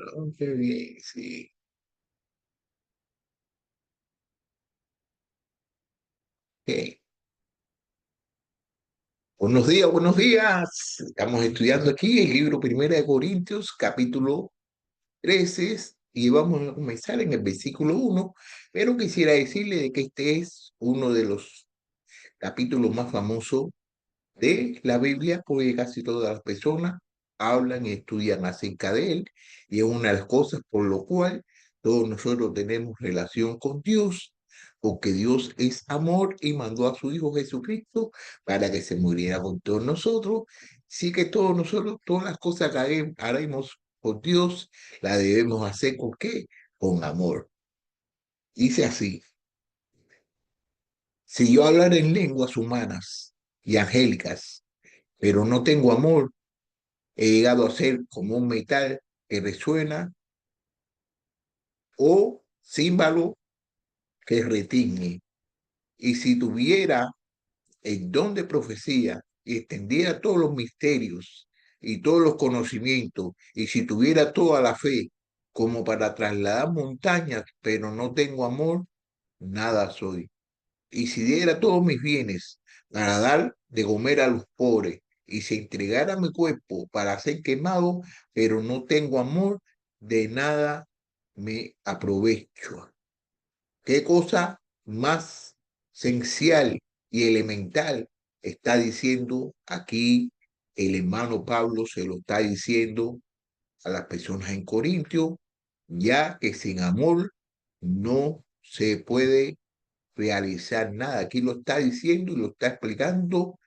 Oh, qué bien, sí. Ok. Buenos días, buenos días. Estamos estudiando aquí el libro Primera de Corintios, capítulo 13, y vamos a comenzar en el versículo 1, pero quisiera decirle de que este es uno de los capítulos más famosos de la Biblia, porque casi todas las personas hablan y estudian acerca de él, y es una de las cosas por lo cual todos nosotros tenemos relación con Dios, porque Dios es amor y mandó a su Hijo Jesucristo para que se muriera por todos nosotros. Sí que todos nosotros, todas las cosas que haremos por Dios, las debemos hacer ¿con qué? Con amor. Dice así: si yo hablar en lenguas humanas y angélicas, pero no tengo amor, he llegado a ser como un metal que resuena o címbalo que retiñe. Y si tuviera el don de profecía y extendiera todos los misterios y todos los conocimientos, y si tuviera toda la fe como para trasladar montañas, pero no tengo amor, nada soy. Y si diera todos mis bienes para dar de comer a los pobres, y se entregara mi cuerpo para ser quemado, pero no tengo amor, de nada me aprovecho. ¿Qué cosa más esencial y elemental está diciendo aquí el hermano Pablo? Se lo está diciendo a las personas en Corintio, ya que sin amor no se puede realizar nada. Aquí lo está diciendo y lo está explicando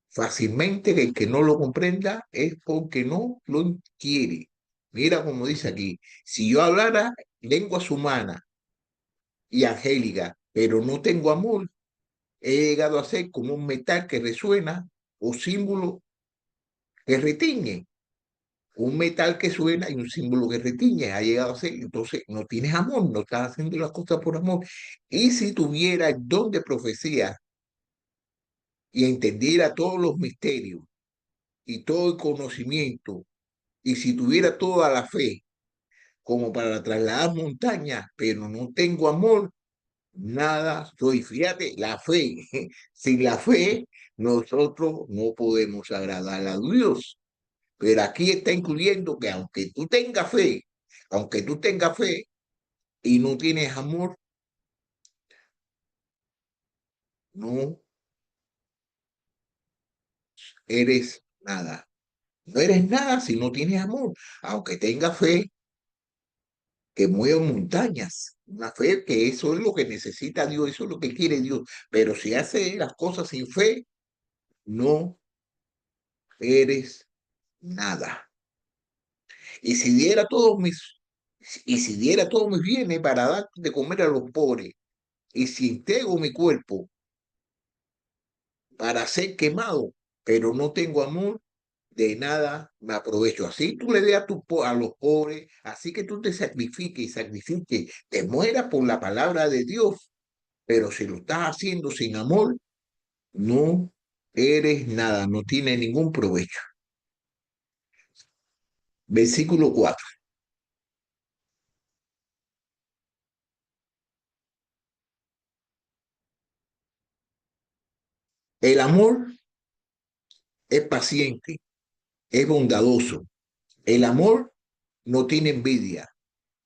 fácilmente, que el que no lo comprenda es porque no lo quiere. Mira como dice aquí: si yo hablara lenguas humanas y angélicas, pero no tengo amor, he llegado a ser como un metal que resuena o símbolo que retiñe. Un metal que suena y un símbolo que retiñe, ha llegado a ser. Entonces no tienes amor, no estás haciendo las cosas por amor. Y si tuviera el don de profecía y entendiera todos los misterios y todo el conocimiento, y si tuviera toda la fe como para trasladar montañas, pero no tengo amor, nada soy. Fíjate, la fe, sin la fe nosotros no podemos agradar a Dios. Pero aquí está incluyendo que aunque tú tengas fe y no tienes amor, no eres nada. No eres nada si no tienes amor, aunque tengas fe que mueve montañas. Una fe que eso es lo que necesita Dios, eso es lo que quiere Dios. Pero si hace las cosas sin fe, no eres nada. Y si diera todos mis, y si diera todos mis bienes para dar de comer a los pobres, y si entrego mi cuerpo para ser quemado, pero no tengo amor, de nada me aprovecho. Así tú le des a los pobres, así que tú te sacrifiques, te mueras por la palabra de Dios, pero si lo estás haciendo sin amor, no eres nada, no tiene ningún provecho. Versículo 4. El amor es paciente, es bondadoso. El amor no tiene envidia.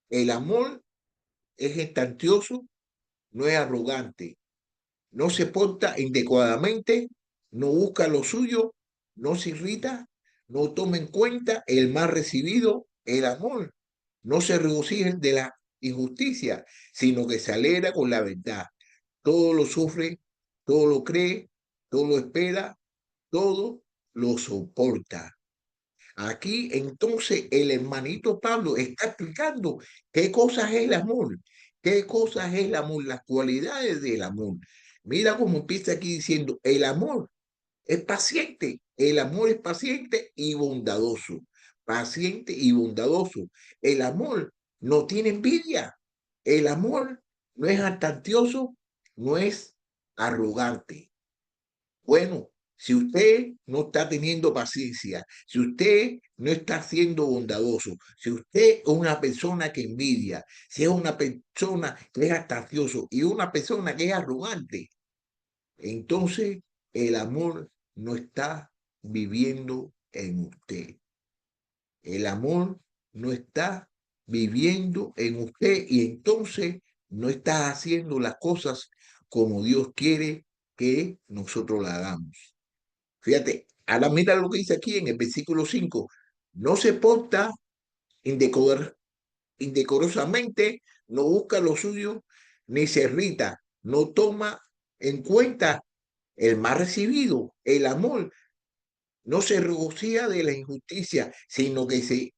El amor es jactancioso, no es arrogante, no se porta inadecuadamente, no busca lo suyo, no se irrita, no toma en cuenta el mal recibido. El amor no se regocija de la injusticia, sino que se alegra con la verdad. Todo lo sufre, todo lo cree, todo lo espera, todo lo soporta. Aquí entonces el hermanito Pablo está explicando qué cosas es el amor, qué cosas es el amor, las cualidades del amor. Mira cómo empieza aquí diciendo: el amor es paciente, el amor es paciente y bondadoso, paciente y bondadoso. El amor no tiene envidia, el amor no es jactancioso, no es arrogante. Bueno, si usted no está teniendo paciencia, si usted no está siendo bondadoso, si usted es una persona que envidia, si es una persona que es astucioso y una persona que es arrogante, entonces el amor no está viviendo en usted. El amor no está viviendo en usted y entonces no está haciendo las cosas como Dios quiere que nosotros la hagamos. Fíjate, ahora mira lo que dice aquí en el versículo 5. No se porta indecorosamente, no busca lo suyo, ni se irrita, no toma en cuenta el mal recibido, el amor, no se regocija de la injusticia, sino que se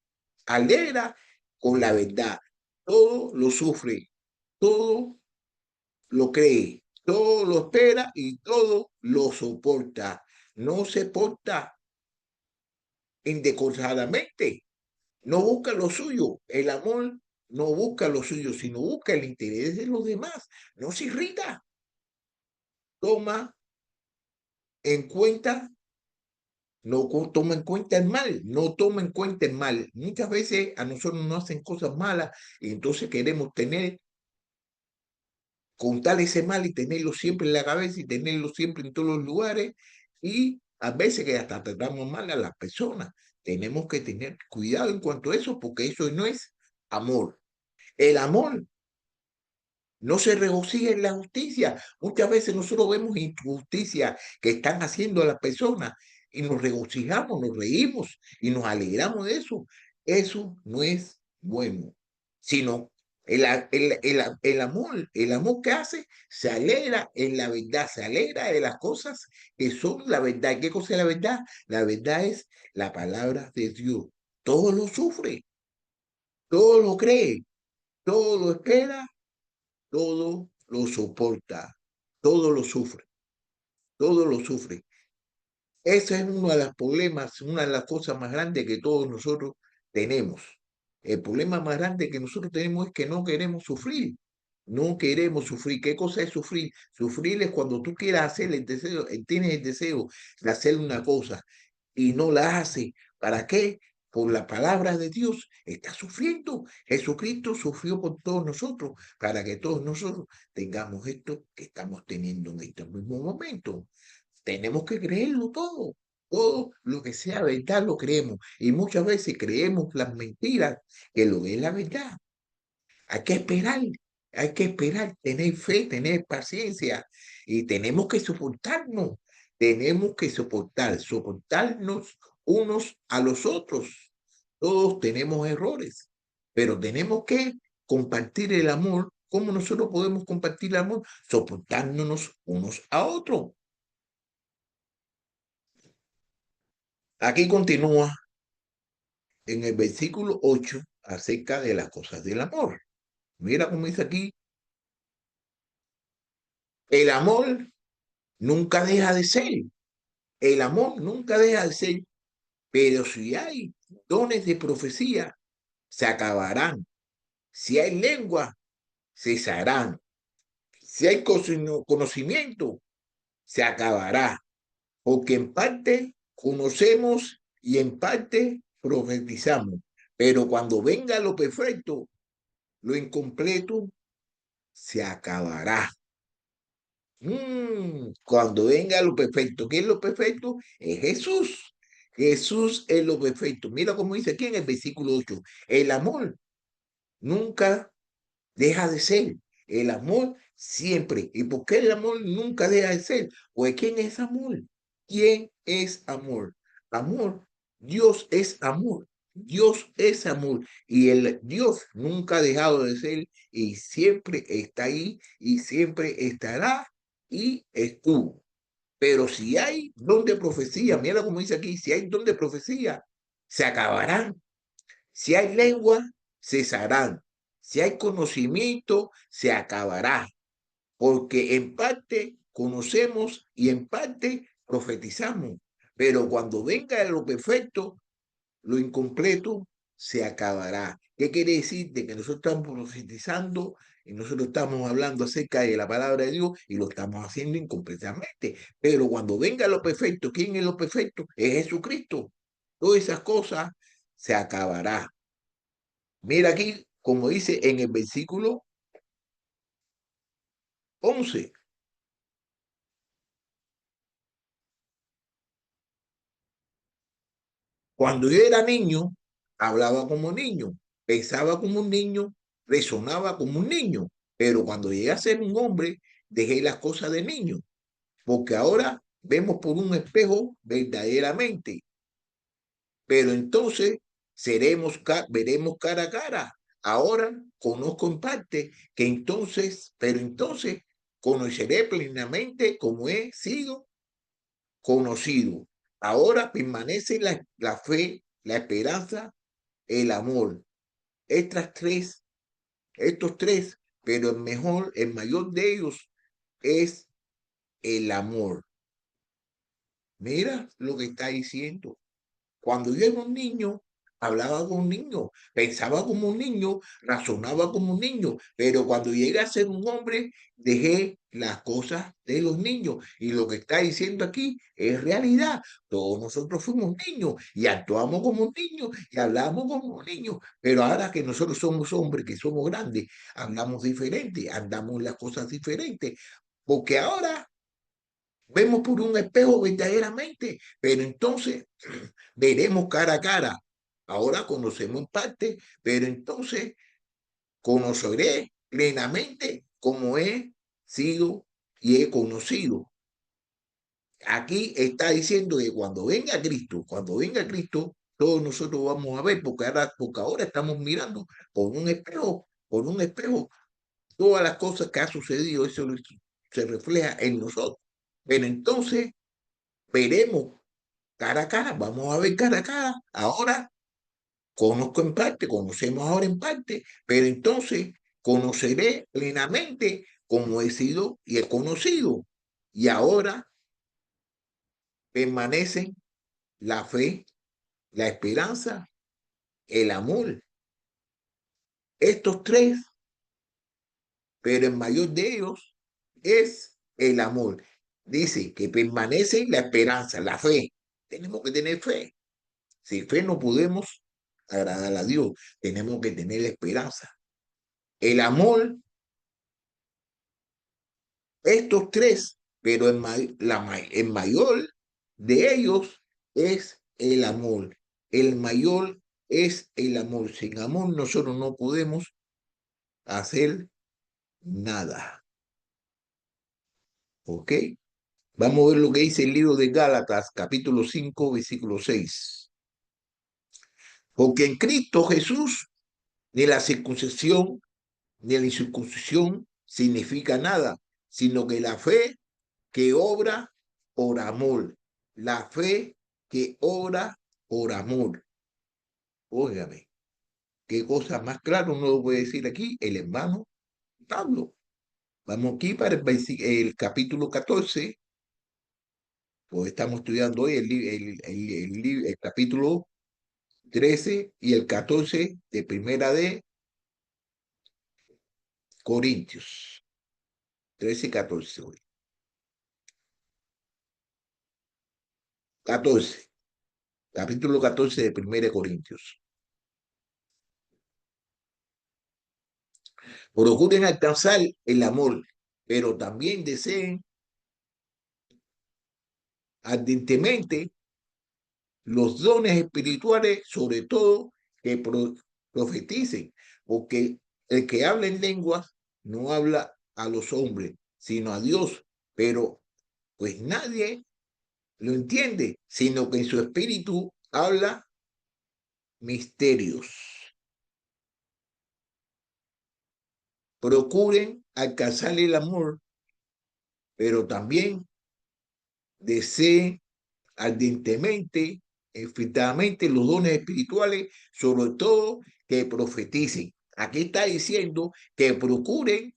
alegra con la verdad. Todo lo sufre, todo lo cree, todo lo espera y todo lo soporta. No se porta indecorosamente, no busca lo suyo. El amor no busca lo suyo, sino busca el interés de los demás. No se irrita, toma en cuenta, no toma en cuenta el mal, no toma en cuenta el mal. Muchas veces a nosotros nos hacen cosas malas y entonces queremos contar ese mal y tenerlo siempre en la cabeza y tenerlo siempre en todos los lugares y a veces que hasta tratamos mal a las personas. Tenemos que tener cuidado en cuanto a eso porque eso no es amor. El amor no se regocija en la justicia. Muchas veces nosotros vemos injusticia que están haciendo a las personas y nos regocijamos, nos reímos y nos alegramos de eso. Eso no es bueno, sino el amor que hace se alegra en la verdad, se alegra de las cosas que son la verdad. ¿Qué cosa es la verdad? La verdad es la palabra de Dios. Todo lo sufre, todo lo cree, todo lo espera, todo lo soporta, todo lo sufre, todo lo sufre. Ese es uno de los problemas, una de las cosas más grandes que todos nosotros tenemos. El problema más grande que nosotros tenemos es que no queremos sufrir. No queremos sufrir. ¿Qué cosa es sufrir? Sufrir es cuando tú quieras hacer el deseo, tienes el deseo de hacer una cosa y no la hace. ¿Para qué? Por la palabra de Dios está sufriendo. Jesucristo sufrió por todos nosotros para que todos nosotros tengamos esto que estamos teniendo en este mismo momento. Tenemos que creerlo todo. Todo lo que sea verdad lo creemos. Y muchas veces creemos las mentiras que lo es la verdad. Hay que esperar, tener fe, tener paciencia y tenemos que soportarnos unos a los otros. Todos tenemos errores, pero tenemos que compartir el amor. ¿Cómo nosotros podemos compartir el amor? Soportándonos unos a otros. Aquí continúa en el versículo 8 acerca de las cosas del amor. Mira cómo dice aquí, el amor nunca deja de ser, el amor nunca deja de ser, pero si hay dones de profecía, se acabarán. Si hay lengua, cesarán. Si hay conocimiento, se acabará. Porque en parte conocemos y en parte profetizamos. Pero cuando venga lo perfecto, lo incompleto se acabará. Cuando venga lo perfecto, ¿qué es lo perfecto? Es Jesús. Jesús es lo perfecto. Mira cómo dice aquí en el versículo 8. El amor nunca deja de ser. El amor siempre. ¿Y por qué el amor nunca deja de ser? Pues ¿quién es amor? ¿Quién es amor? Amor. Dios es amor. Dios es amor. Y el Dios nunca ha dejado de ser y siempre está ahí y siempre estará y estuvo. Pero si hay don de profecía, mira como dice aquí, si hay don de profecía, se acabarán. Si hay lengua, cesarán. Si hay conocimiento, se acabará. Porque en parte conocemos y en parte profetizamos. Pero cuando venga lo perfecto, lo incompleto se acabará. ¿Qué quiere decir? De que nosotros estamos profetizando y nosotros estamos hablando acerca de la palabra de Dios y lo estamos haciendo incompletamente. Pero cuando venga lo perfecto, ¿quién es lo perfecto? Es Jesucristo. Todas esas cosas se acabará. Mira aquí, como dice en el versículo 11. Cuando yo era niño, hablaba como niño, pensaba como un niño, resonaba como un niño. Pero cuando llegué a ser un hombre, dejé las cosas de niño, porque ahora vemos por un espejo verdaderamente. Pero entonces veremos cara a cara. Ahora conozco en parte que entonces, pero entonces conoceré plenamente como he sido conocido. Ahora permanece la fe, la esperanza, el amor. Estas tres, estos tres, pero el mayor de ellos es el amor. Mira lo que está diciendo. Cuando yo era un niño, hablaba como un niño, pensaba como un niño, razonaba como un niño, pero cuando llegué a ser un hombre, dejé las cosas de los niños. Y lo que está diciendo aquí es realidad. Todos nosotros fuimos niños y actuamos como un niño y hablamos como un niño, pero ahora que nosotros somos hombres, que somos grandes, hablamos diferente, andamos las cosas diferentes, porque ahora vemos por un espejo verdaderamente, pero entonces veremos cara a cara. Ahora conocemos en parte, pero entonces conoceré plenamente como he sido y he conocido. Aquí está diciendo que cuando venga Cristo, todos nosotros vamos a ver, porque ahora estamos mirando por un espejo, todas las cosas que ha sucedido, eso se refleja en nosotros. Pero entonces veremos cara a cara, vamos a ver cara a cara. Ahora conozco en parte, conocemos ahora en parte, pero entonces conoceré plenamente como he sido y he conocido. Y ahora permanecen la fe, la esperanza, el amor. Estos tres, pero el mayor de ellos es el amor. Dice que permanece la esperanza, la fe. Tenemos que tener fe. Sin fe no podemos agradar a Dios. Tenemos que tener esperanza. El amor, estos tres, pero el mayor de ellos es el amor. El mayor es el amor. Sin amor nosotros no podemos hacer nada. ¿Ok? Vamos a ver lo que dice el libro de Gálatas, capítulo 5, versículo 6. Porque en Cristo Jesús ni la circuncisión ni la incircuncisión significa nada, sino que la fe que obra por amor. La fe que obra por amor. Óigame, qué cosa más claro no lo puede decir aquí el hermano Pablo. Vamos aquí para el capítulo 14, pues estamos estudiando hoy el capítulo 13 y el 14 de Primera de Corintios. 13 y 14 hoy. 14, capítulo 14 de Primera de Corintios. Procuren alcanzar el amor, pero también deseen ardientemente los dones espirituales, sobre todo que profeticen, porque el que habla en lenguas no habla a los hombres, sino a Dios, pero pues nadie lo entiende, sino que en su espíritu habla misterios. Procuren alcanzar el amor, pero también deseen ardientemente, efectivamente, los dones espirituales, sobre todo que profeticen. Aquí está diciendo que procuren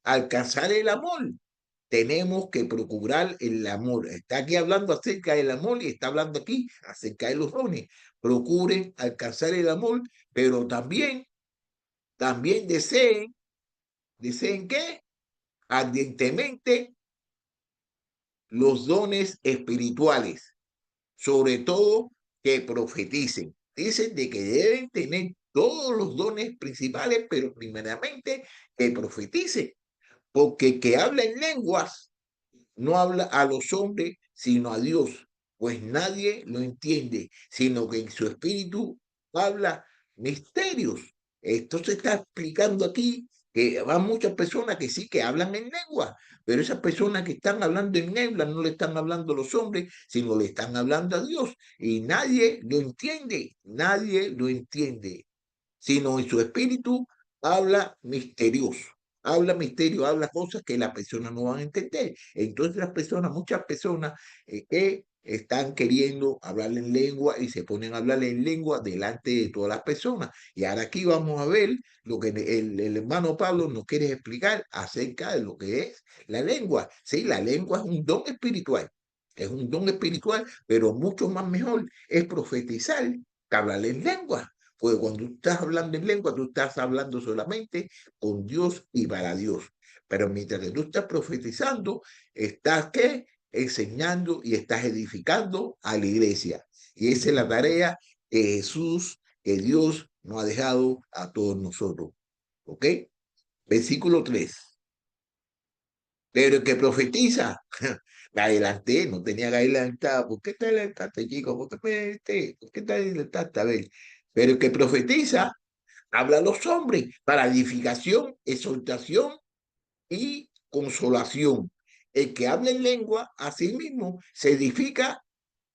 alcanzar el amor. Tenemos que procurar el amor. Está aquí hablando acerca del amor y está hablando aquí acerca de los dones. Procuren alcanzar el amor, pero también ¿deseen qué? Ardientemente los dones espirituales, sobre todo que profeticen. dicen de que deben tener todos los dones principales, pero primeramente que profeticen, porque que habla en lenguas no habla a los hombres, sino a Dios, pues nadie lo entiende, sino que en su espíritu habla misterios. Esto se está explicando aquí que van muchas personas que sí que hablan en lengua, pero esas personas que están hablando en lengua no le están hablando a los hombres, sino le están hablando a Dios y nadie lo entiende, sino en su espíritu habla misterioso. Habla misterio, habla cosas que las personas no van a entender. Entonces las personas, muchas personas que están queriendo hablar en lengua y se ponen a hablar en lengua delante de todas las personas. Y ahora aquí vamos a ver lo que el hermano Pablo nos quiere explicar acerca de lo que es la lengua. Sí, la lengua es un don espiritual. Es un don espiritual, pero mucho más mejor es profetizar que hablar en lengua. Pues cuando tú estás hablando en lengua, tú estás hablando solamente con Dios y para Dios. Pero mientras que tú estás profetizando, estás ¿qué? Enseñando y estás edificando a la iglesia. Y esa es la tarea que Jesús, que Dios nos ha dejado a todos nosotros. ¿Ok? Versículo 3. Pero el que profetiza, la adelanté, no tenía que adelantar. ¿Por qué te adelantaste, chico? ¿Por qué te adelantaste? A ver. Pero el que profetiza, habla a los hombres para edificación, exhortación y consolación. El que habla en lengua, a sí mismo se edifica,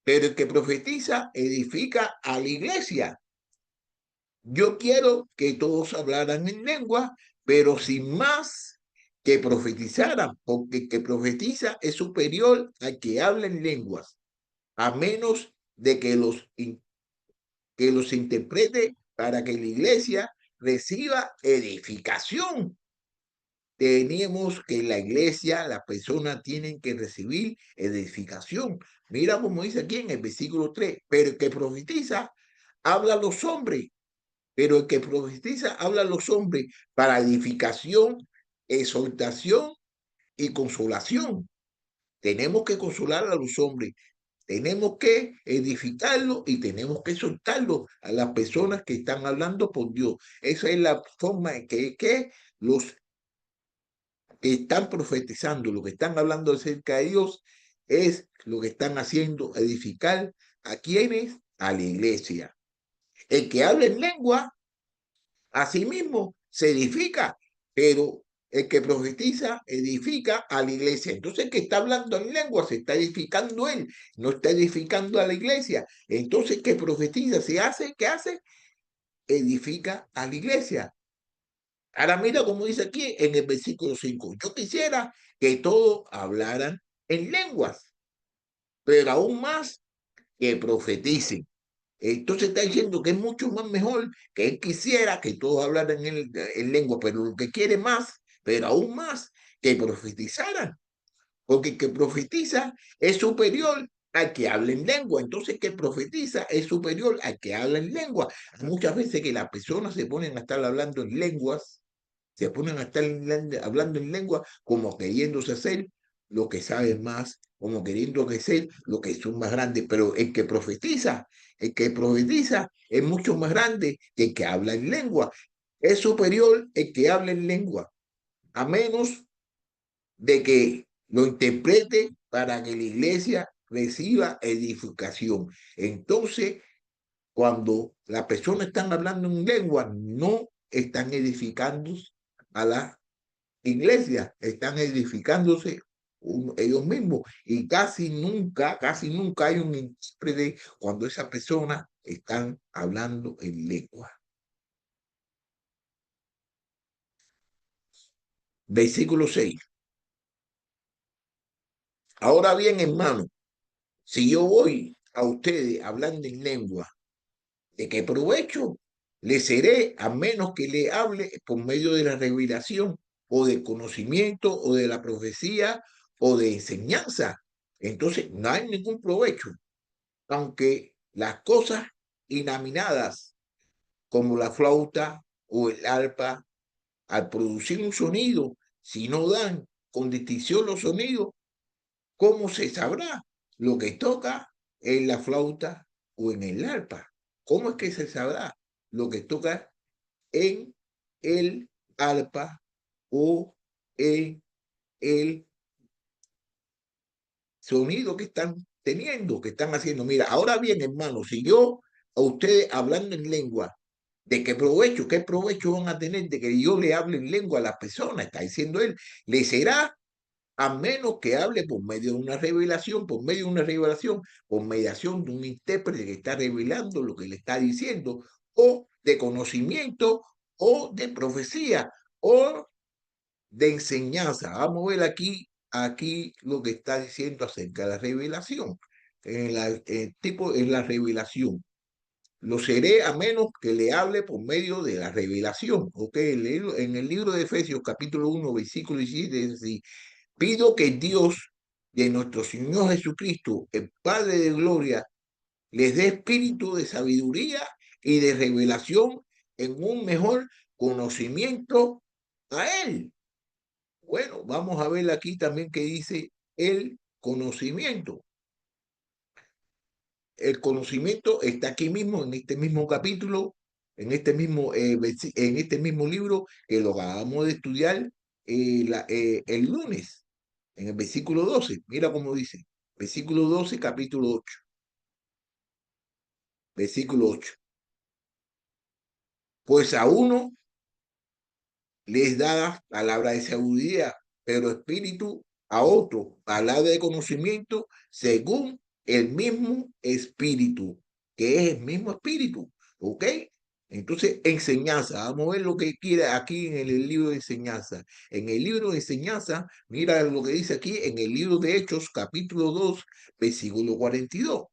pero el que profetiza, edifica a la iglesia. Yo quiero que todos hablaran en lengua, pero sin más que profetizaran, porque el que profetiza es superior al que habla en lenguas, a menos de que los interprete para que la iglesia reciba edificación. Tenemos que en la iglesia las personas tienen que recibir edificación. Mira como dice aquí en el versículo 3, pero el que profetiza habla a los hombres, pero el que profetiza habla a los hombres para edificación, exhortación y consolación. Tenemos que consolar a los hombres, tenemos que edificarlo y tenemos que soltarlo a las personas que están hablando por Dios. Esa es la forma en que los que están profetizando, lo que están hablando acerca de Dios, es lo que están haciendo edificar a quienes, a la iglesia. El que habla en lengua, a sí mismo se edifica, pero el que profetiza edifica a la iglesia. Entonces el que está hablando en lengua se está edificando él, no está edificando a la iglesia. Entonces el que profetiza se hace, ¿qué hace? Edifica a la iglesia. Ahora mira como dice aquí en el versículo 5. Yo quisiera que todos hablaran en lenguas, pero aún más que profeticen. Entonces está diciendo que es mucho más mejor que él quisiera que todos hablaran en lengua, pero lo que quiere más, pero aún más, que profetizaran, porque el que profetiza es superior al que habla en lengua. Entonces, el que profetiza es superior al que habla en lengua. Muchas veces que las personas se ponen a estar hablando en lenguas, se ponen a estar hablando en lengua como queriéndose hacer lo que saben más, como queriendo ser lo que son más grandes, pero el que profetiza es mucho más grande que el que habla en lengua. Es superior el que habla en lengua, a menos de que lo interprete para que la iglesia reciba edificación. Entonces, cuando las personas están hablando en lengua, no están edificando a la iglesia, están edificándose ellos mismos y casi nunca hay un intérprete cuando esas personas están hablando en lengua. Versículo 6. Ahora bien, hermano, si yo voy a ustedes hablando en lengua, ¿de qué provecho le seré a menos que le hable por medio de la revelación o del conocimiento o de la profecía o de enseñanza? Entonces, no hay ningún provecho, aunque las cosas inaminadas como la flauta o el arpa, al producir un sonido, si no dan con distinción los sonidos, ¿cómo se sabrá lo que toca en la flauta o en el arpa? ¿Cómo es que se sabrá lo que toca en el arpa o en el sonido que están teniendo, que están haciendo? Mira, ahora bien, hermano, si yo a ustedes hablando en lengua, ¿de qué provecho? ¿Qué provecho van a tener de que yo le hable en lengua a las personas? Está diciendo él, le será a menos que hable por medio de una revelación, por mediación de un intérprete que está revelando lo que le está diciendo, o de conocimiento, o de profecía, o de enseñanza. Vamos a ver aquí lo que está diciendo acerca de la revelación. En la revelación. Lo seré a menos que le hable por medio de la revelación. ¿Ok? En el libro de Efesios, capítulo 1, versículo 17, es decir, pido que Dios de nuestro Señor Jesucristo, el Padre de gloria, les dé espíritu de sabiduría y de revelación en un mejor conocimiento a Él. Bueno, vamos a ver aquí también que dice el conocimiento. El conocimiento está aquí mismo, en este mismo capítulo, en este mismo libro que lo acabamos de estudiar el lunes, en el versículo 12. Mira cómo dice, versículo 12, capítulo 8, versículo 8. Pues a uno les da palabra de sabiduría, pero espíritu a otro, palabra de conocimiento, según el mismo espíritu, que es el mismo espíritu, ¿ok? Entonces, enseñanza, vamos a ver lo que quiere aquí en el libro de enseñanza. En el libro de enseñanza, mira lo que dice aquí en el libro de Hechos, capítulo 2, versículo 42.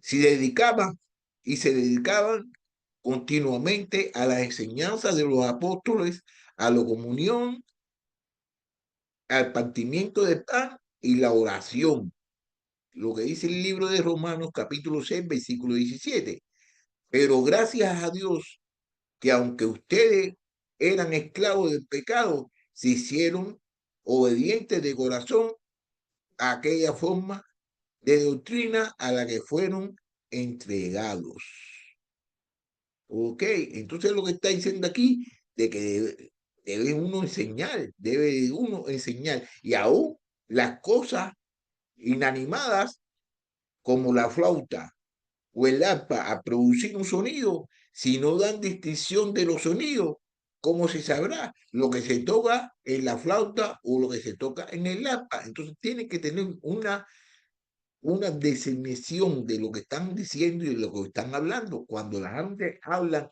Si dedicaban y se dedicaban continuamente a la enseñanza de los apóstoles, a la comunión, al partimiento de pan y la oración. Lo que dice el libro de Romanos capítulo 6, versículo 17. Pero gracias a Dios que aunque ustedes eran esclavos del pecado, se hicieron obedientes de corazón a aquella forma de doctrina a la que fueron entregados. Ok, entonces lo que está diciendo aquí, de que debe uno enseñar, y aún las cosas inanimadas como la flauta o el arpa a producir un sonido, si no dan distinción de los sonidos, ¿cómo se sabrá lo que se toca en la flauta o lo que se toca en el arpa? Entonces tiene que tener una definición de lo que están diciendo y de lo que están hablando. Cuando la gente habla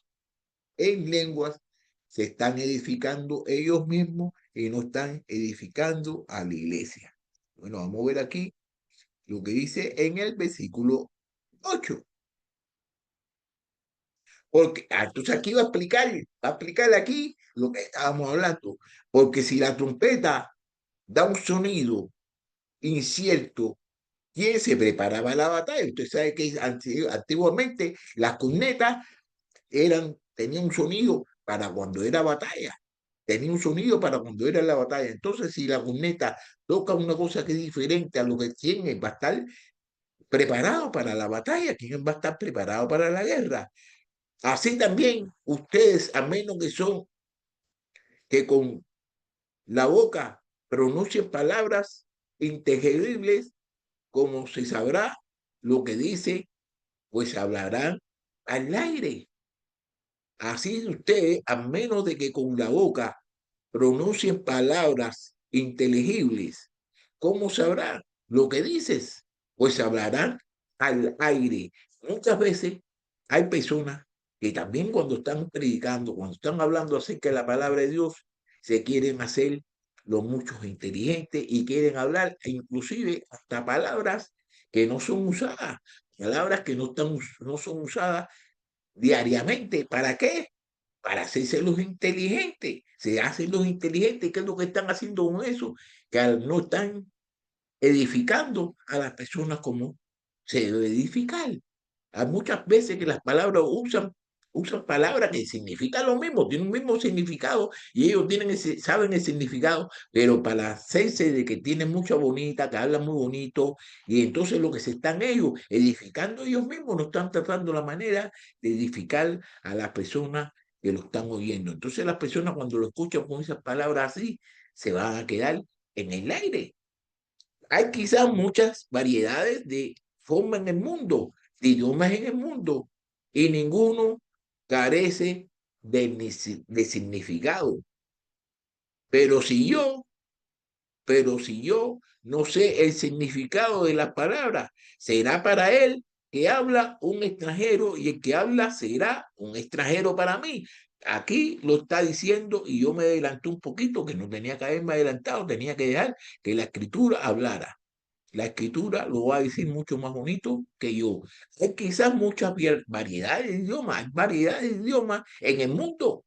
en lenguas, se están edificando ellos mismos y no están edificando a la iglesia. Bueno, vamos a ver aquí lo que dice en el versículo 8. Porque entonces aquí va a explicar aquí lo que estábamos hablando. Porque si la trompeta da un sonido incierto, ¿quién se preparaba a la batalla? Usted sabe que antiguamente las cornetas tenían un sonido para cuando era batalla. Tenía un sonido para cuando era la batalla. Entonces, si la corneta toca una cosa que es diferente a lo que tiene, va a estar preparado para la batalla, quién va a estar preparado para la guerra. Así también ustedes, a menos que con la boca pronuncien palabras inteligibles, como se sabrá lo que dice, pues hablarán al aire. Así ustedes, a menos de que con la boca pronuncien palabras inteligibles, ¿cómo sabrán lo que dices? Pues hablarán al aire. Muchas veces hay personas que también cuando están predicando, cuando están hablando acerca de la palabra de Dios, se quieren hacer los muchos inteligentes y quieren hablar, e inclusive hasta palabras que no son usadas, palabras que no son usadas diariamente. ¿Para qué? Para hacerse los inteligentes. Se hacen los inteligentes. ¿Qué es lo que están haciendo con eso? Que no están edificando a las personas como se debe edificar. Hay muchas veces que las palabras usan Usan palabras que significan lo mismo, tienen un mismo significado y ellos tienen saben el significado, pero para hacerse de que tienen mucha bonita, que hablan muy bonito, y entonces lo que se están ellos edificando ellos mismos, no están tratando la manera de edificar a las personas que lo están oyendo. Entonces las personas cuando lo escuchan con esas palabras así, se van a quedar en el aire. Hay quizás muchas variedades de forma en el mundo, de idiomas en el mundo, y ninguno carece de significado. Pero si yo, pero si yo no sé el significado de las palabras, será para él que habla un extranjero y el que habla será un extranjero para mí. Aquí lo está diciendo y yo me adelanté un poquito, que no tenía que haberme adelantado, tenía que dejar que la escritura hablara. La escritura lo va a decir mucho más bonito que yo. Hay quizás muchas variedades de idiomas, hay variedades de idiomas en el mundo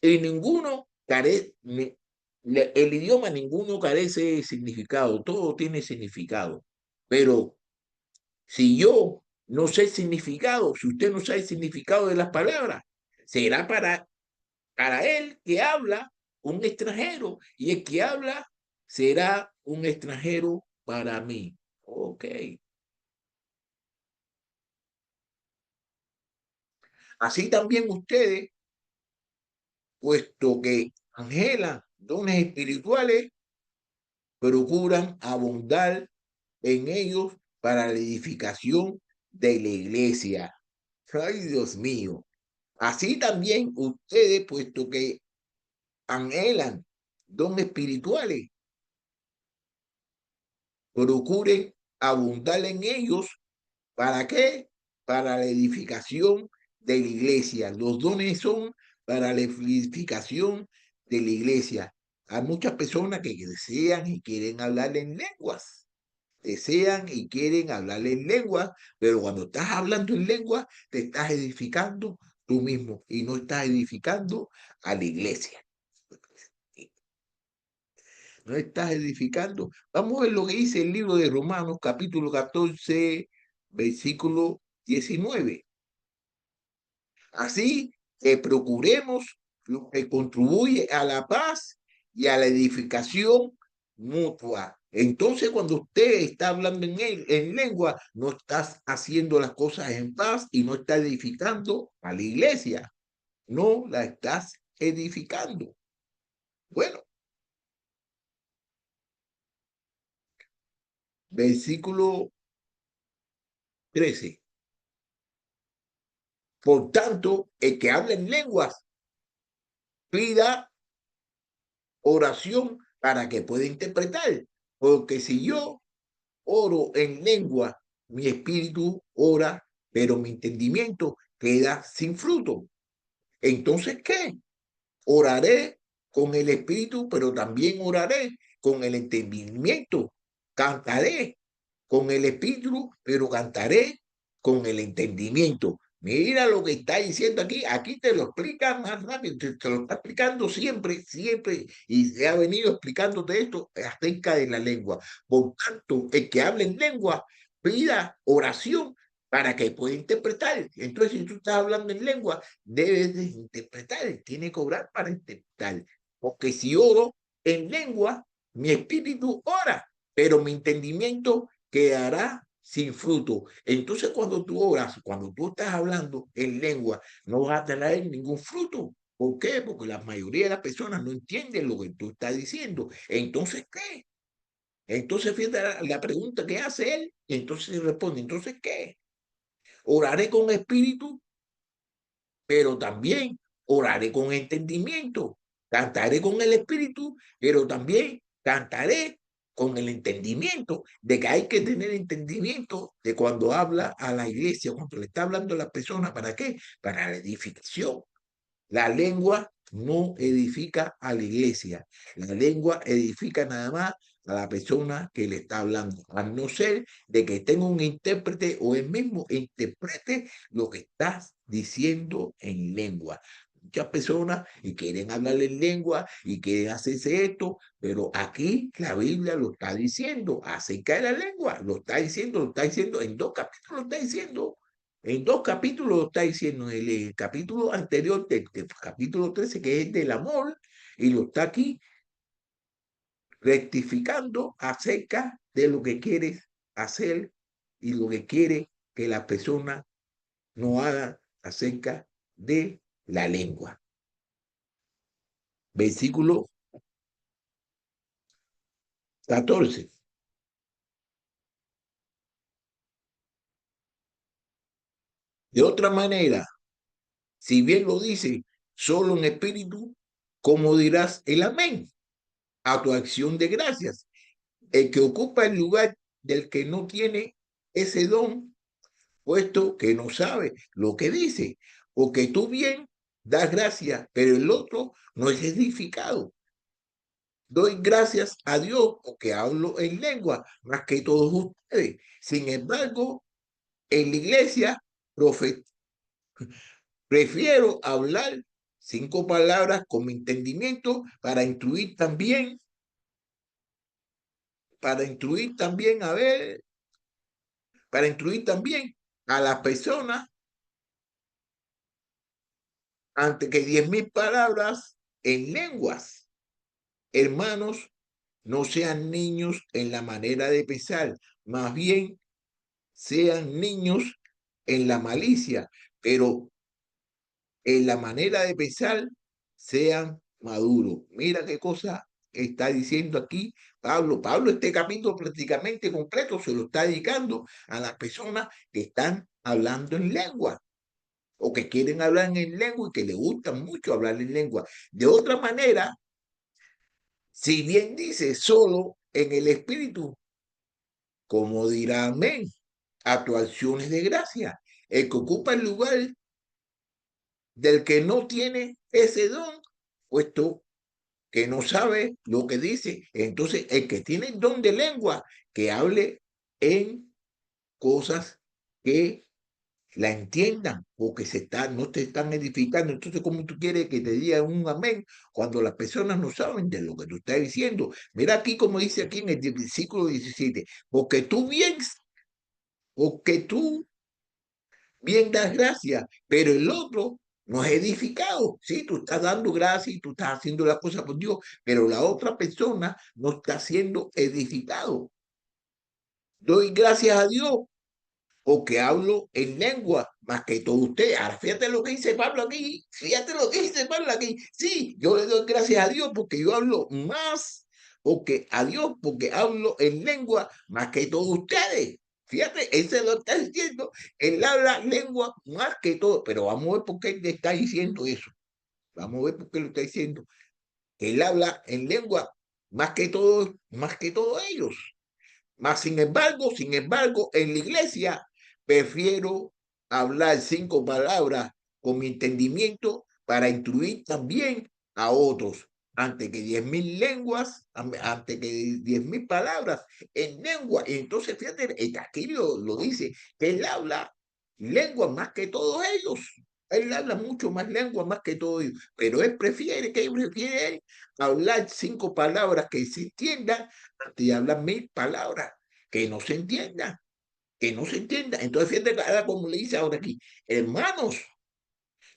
y ninguno carece, el idioma ninguno carece de significado, todo tiene significado. Pero si yo no sé el significado, si usted no sabe el significado de las palabras, será para él que habla un extranjero y el que habla será un extranjero para mí. Ok. Así también ustedes, puesto que anhelan dones espirituales, procuran abundar en ellos para la edificación de la iglesia. Ay, Dios mío. Así también ustedes, puesto que anhelan dones espirituales, procuren abundar en ellos. ¿Para qué? Para la edificación de la iglesia. Los dones son para la edificación de la iglesia. Hay muchas personas que desean y quieren hablar en lenguas. Desean y quieren hablar en lenguas, pero cuando estás hablando en lenguas, te estás edificando tú mismo y no estás edificando a la iglesia. No estás edificando. Vamos a ver lo que dice el libro de Romanos, capítulo 14, versículo 19. Así que procuremos lo que contribuye a la paz y a la edificación mutua. Entonces, cuando usted está hablando en lengua, no estás haciendo las cosas en paz y no está edificando a la iglesia. No la estás edificando. Bueno, versículo 13. Por tanto, el que habla en lenguas pida oración para que pueda interpretar. Porque si yo oro en lengua, mi espíritu ora, pero mi entendimiento queda sin fruto. Entonces, ¿qué? Oraré con el espíritu, pero también oraré con el entendimiento. Cantaré con el espíritu, pero cantaré con el entendimiento. Mira lo que está diciendo aquí. Aquí te lo explica más rápido. Te lo está explicando siempre, siempre. Y se ha venido explicándote esto acerca de la lengua. Por tanto, el que habla en lengua, pida oración para que pueda interpretar. Entonces, si tú estás hablando en lengua, debes de interpretar. Tiene que orar para interpretar. Porque si oro en lengua, mi espíritu ora, pero mi entendimiento quedará sin fruto. Entonces, cuando tú oras, cuando tú estás hablando en lengua, no vas a tener ningún fruto. ¿Por qué? Porque la mayoría de las personas no entienden lo que tú estás diciendo. Entonces, ¿qué? Entonces, fíjate la pregunta que hace él, y entonces responde, entonces, ¿qué? Oraré con espíritu, pero también oraré con entendimiento. Cantaré con el espíritu, pero también cantaré con el entendimiento de que hay que tener entendimiento de cuando habla a la iglesia, cuando le está hablando a las personas, ¿para qué? Para la edificación. La lengua no edifica a la iglesia. La lengua edifica nada más a la persona que le está hablando, a no ser de que tenga un intérprete o él mismo interprete lo que estás diciendo en lengua. Muchas personas y quieren hablar en lengua y quieren hacerse esto, pero aquí la Biblia lo está diciendo acerca de la lengua, lo está diciendo en 2 capítulos, lo está diciendo. En 2 capítulos está diciendo, el capítulo anterior, del capítulo 13, que es del amor, y lo está aquí rectificando acerca de lo que quiere hacer y lo que quiere que la persona no haga acerca de la lengua. Versículo 14. De otra manera, si bien lo dice solo en espíritu, ¿cómo dirás el amén a tu acción de gracias? El que ocupa el lugar del que no tiene ese don, puesto que no sabe lo que dice, porque tú bien das gracias, pero el otro no es edificado. Doy gracias a Dios porque hablo en lengua más que todos ustedes. Sin embargo, en la iglesia prefiero hablar 5 palabras con mi entendimiento a ver, para instruir también a las personas antes que 10.000 palabras en lenguas. Hermanos, no sean niños en la manera de pensar, más bien sean niños en la malicia, pero en la manera de pensar sean maduros. Mira qué cosa está diciendo aquí Pablo. Pablo este capítulo prácticamente completo se lo está dedicando a las personas que están hablando en lengua o que quieren hablar en lengua y que les gusta mucho hablar en lengua. De otra manera, si bien dice solo en el espíritu, como dirá amén a tus acciones de gracia. El que ocupa el lugar del que no tiene ese don, puesto que no sabe lo que dice. Entonces, el que tiene el don de lengua, que hable en cosas que la entiendan o que no te están edificando. Entonces, ¿cómo tú quieres que te digan un amén cuando las personas no saben de lo que tú estás diciendo? Mira aquí como dice aquí en el versículo 17, porque tú bien das gracias, pero el otro no es edificado. Sí, tú estás dando gracias y tú estás haciendo las cosas por Dios, pero la otra persona no está siendo edificado. Doy gracias a Dios porque hablo en lengua más que todos ustedes. Ahora, fíjate lo que dice Pablo aquí. Fíjate lo que dice Pablo aquí. Sí, yo le doy gracias a Dios porque yo hablo más, porque a Dios, porque hablo en lengua más que todos ustedes. Fíjate, él se lo está diciendo. Él habla lengua más que todo. Pero vamos a ver por qué él está diciendo eso. Vamos a ver por qué lo está diciendo. Él habla en lengua más que todos ellos. Mas, sin embargo, en la iglesia prefiero hablar 5 palabras con mi entendimiento para instruir también a otros, antes que 10.000 palabras en lengua. Y entonces, fíjate, aquí lo dice, que él habla lengua más que todos ellos. Él habla mucho más lengua más que todos ellos, pero él prefiere, ¿qué prefiere él? Hablar 5 palabras que se entiendan antes de hablar 1.000 palabras que no se entiendan, que no se entienda. Entonces, fíjate, como le dice ahora aquí, hermanos,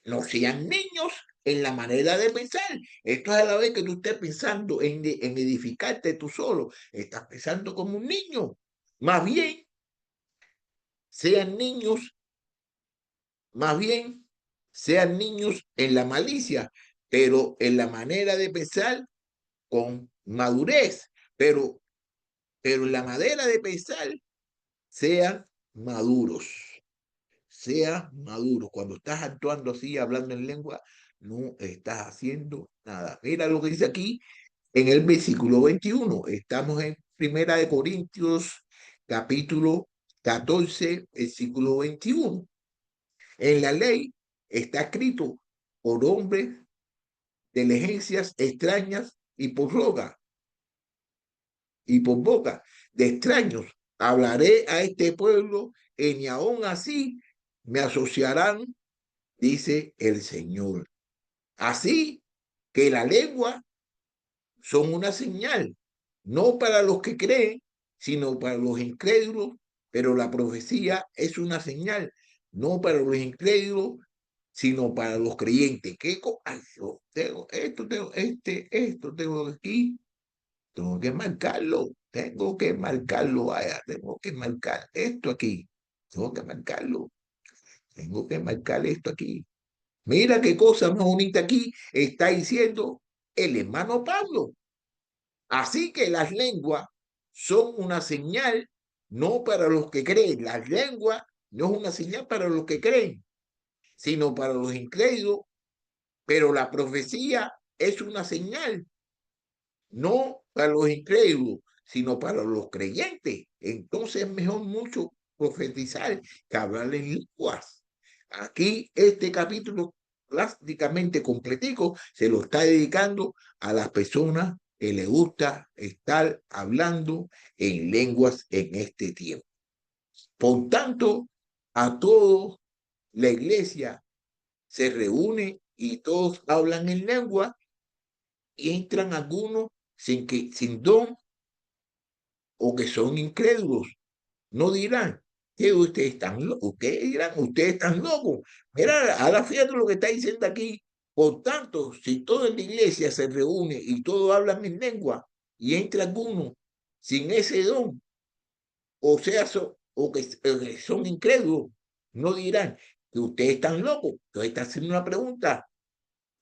no sean niños en la manera de pensar. Esto es a la vez que tú estés pensando en edificarte tú solo, estás pensando como un niño. Más bien, sean niños, más bien, sean niños en la malicia, pero en la manera de pensar con madurez, pero en la manera de pensar sean maduros. Sea maduro. Cuando estás actuando así, hablando en lengua, no estás haciendo nada. Mira lo que dice aquí en el versículo 21. Estamos en Primera de Corintios, capítulo 14, versículo 21. En la ley está escrito por hombres de diligencias extrañas y por boca de extraños. Hablaré a este pueblo y ni aún así me asociarán, dice el Señor. Así que la lengua son una señal, no para los que creen, sino para los incrédulos, pero la profecía es una señal no para los incrédulos, sino para los creyentes. ¿Qué yo tengo esto, esto tengo aquí, tengo que marcarlo, vaya, tengo que marcar esto aquí, tengo que marcarlo, tengo que marcar esto aquí. Mira qué cosa más bonita aquí está diciendo el hermano Pablo. Así que las lenguas son una señal no para los que creen. Las lenguas no es una señal para los que creen, sino para los incrédulos, pero la profecía es una señal no para los incrédulos, sino para los creyentes. Entonces es mejor mucho profetizar que hablar en lenguas. Aquí este capítulo prácticamente completico se lo está dedicando a las personas que le gusta estar hablando en lenguas en este tiempo. Por tanto, a todos la iglesia se reúne y todos hablan en lengua y entran algunos sin don o que son incrédulos. No dirán que ustedes están locos. Ustedes dirán, ustedes están locos. Mira, ahora fíjate lo que está diciendo aquí. Por tanto, si toda la iglesia se reúne y todos hablan en lengua y entra alguno sin ese don, o sea, o que son incrédulos, no dirán que ustedes están locos. Entonces está haciendo una pregunta.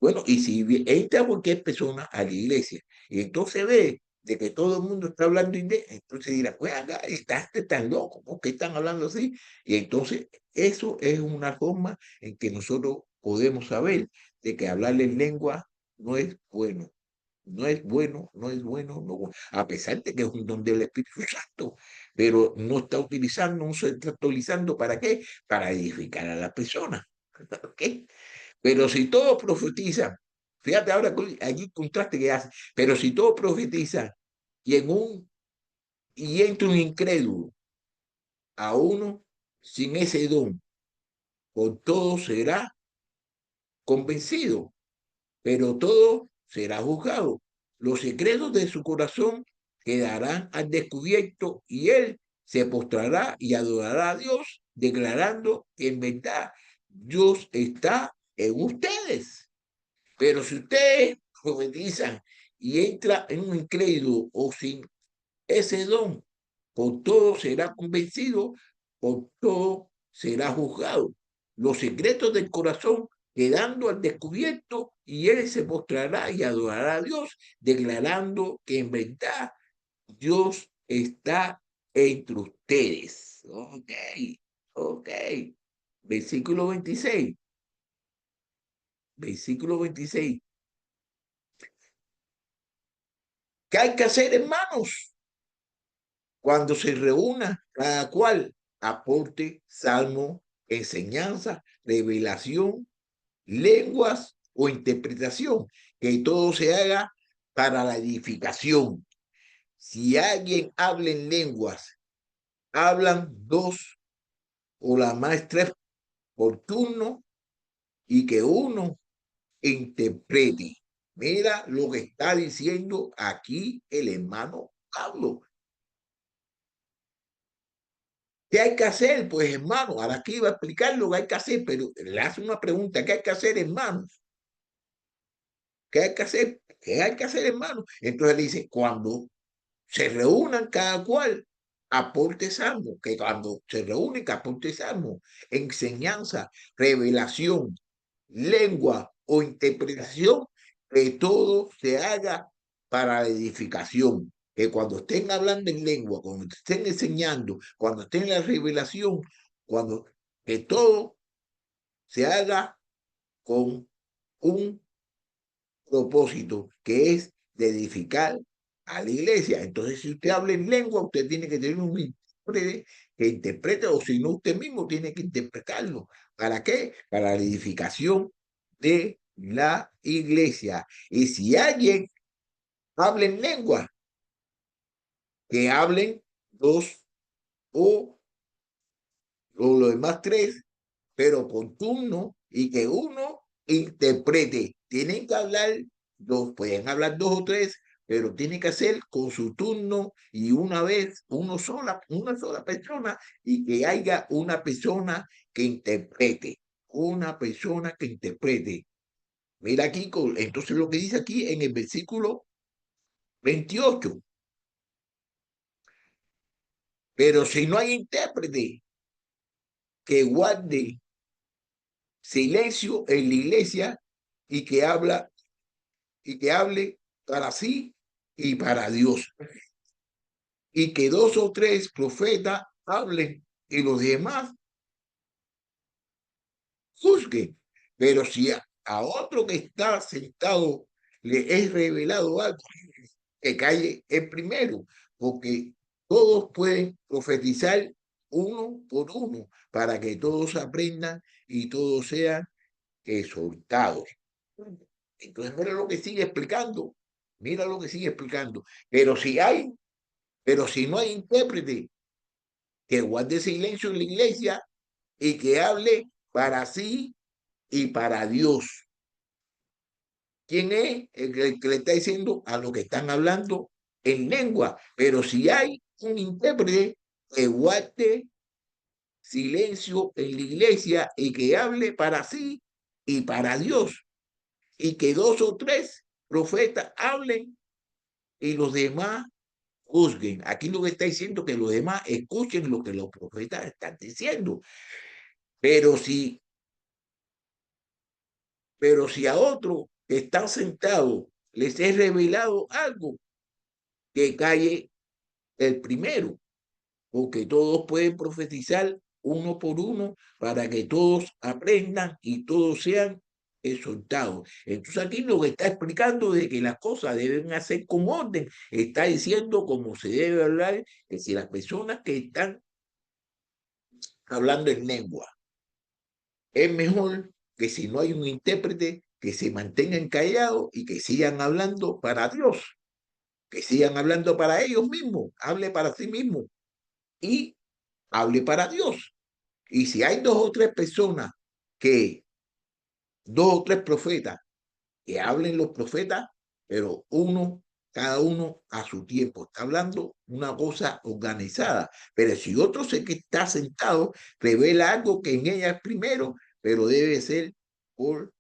Bueno, y si entra cualquier persona a la iglesia y entonces ve de que todo el mundo está hablando inglés, entonces dirá, pues acá estás tan loco, ¿por qué están hablando así? Y entonces eso es una forma en que nosotros podemos saber de que hablar en lengua no es bueno. No es bueno, no es bueno, no, a pesar de que es un don del Espíritu Santo, pero no está utilizando, no se está utilizando ¿para qué? Para edificar a la persona. ¿Ok? Pero si todos profetizan, fíjate ahora aquí el contraste que hace, pero si todos profetizan y y entra un incrédulo a uno sin ese don, por todo será convencido, pero todo será juzgado. Los secretos de su corazón quedarán al descubierto y él se postrará y adorará a Dios, declarando que en verdad Dios está en ustedes. Pero si ustedes profetizan y entra en un incrédulo o sin ese don, por todo será convencido, por todo será juzgado. Los secretos del corazón quedando al descubierto y él se mostrará y adorará a Dios, declarando que en verdad Dios está entre ustedes. Ok, ok. Versículo 26. Versículo 26. ¿Qué hay que hacer, hermanos? Cuando se reúna cada cual aporte salmo, enseñanza, revelación, lenguas o interpretación, que todo se haga para la edificación. Si alguien habla en lenguas, hablan dos o la más tres por turno y que uno interprete. Mira lo que está diciendo aquí el hermano Pablo. ¿Qué hay que hacer? Pues hermano, ahora aquí va a explicar lo que hay que hacer, pero le hace una pregunta, ¿qué hay que hacer, hermanos? ¿Qué hay que hacer? ¿Qué hay que hacer, hermano? Entonces le dice, cuando se reúnan cada cual, aporte salmo, que cuando se reúnen, que aporte salmo, enseñanza, revelación, lengua o interpretación, que todo se haga para la edificación. Que cuando estén hablando en lengua, cuando estén enseñando, cuando estén en la revelación, cuando que todo se haga con un propósito que es de edificar a la iglesia. Entonces, si usted habla en lengua, usted tiene que tener un intérprete que interprete, o si no, usted mismo tiene que interpretarlo. ¿Para qué? Para la edificación de la iglesia. Y si alguien habla en lengua, que hablen dos o, los demás tres, pero por turno, y que uno interprete. Tienen que hablar dos, pueden hablar dos o tres, pero tiene que hacer con su turno y una vez, una sola persona, y que haya una persona que interprete, una persona que interprete. Mira aquí, entonces lo que dice aquí en el versículo 28. Pero si no hay intérprete que guarde silencio en la iglesia y que hable para sí y para Dios, y que dos o tres profetas hablen y los demás juzguen. Pero si a otro que está sentado le es revelado algo, que calle el primero, porque todos pueden profetizar uno por uno para que todos aprendan y todos sean exhortados. Entonces, mira lo que sigue explicando, mira lo que sigue explicando. Pero si no hay intérprete que guarde silencio en la iglesia y que hable para sí y para Dios. ¿Quién es el que le está diciendo a lo que están hablando en lengua? Pero si hay un intérprete que guarde silencio en la iglesia y que hable para sí y para Dios, y que dos o tres profetas hablen y los demás juzguen. Aquí lo que está diciendo que los demás escuchen lo que los profetas están diciendo. Pero si, pero si a otro que está sentado les es revelado algo, que calle el primero, porque todos pueden profetizar uno por uno para que todos aprendan y todos sean exhortados. Entonces aquí lo que está explicando de que las cosas deben hacer con orden, está diciendo cómo se debe hablar, que si las personas que están hablando en lengua, es mejor que si no hay un intérprete, que se mantengan callados y que sigan hablando para Dios, que sigan hablando para ellos mismos, hable para sí mismo y hable para Dios. Y si hay dos o tres personas que, dos o tres profetas, que hablen los profetas, pero cada uno a su tiempo. Está hablando una cosa organizada. Pero si otro sé que está sentado, revela algo que en ella es primero, pero debe ser por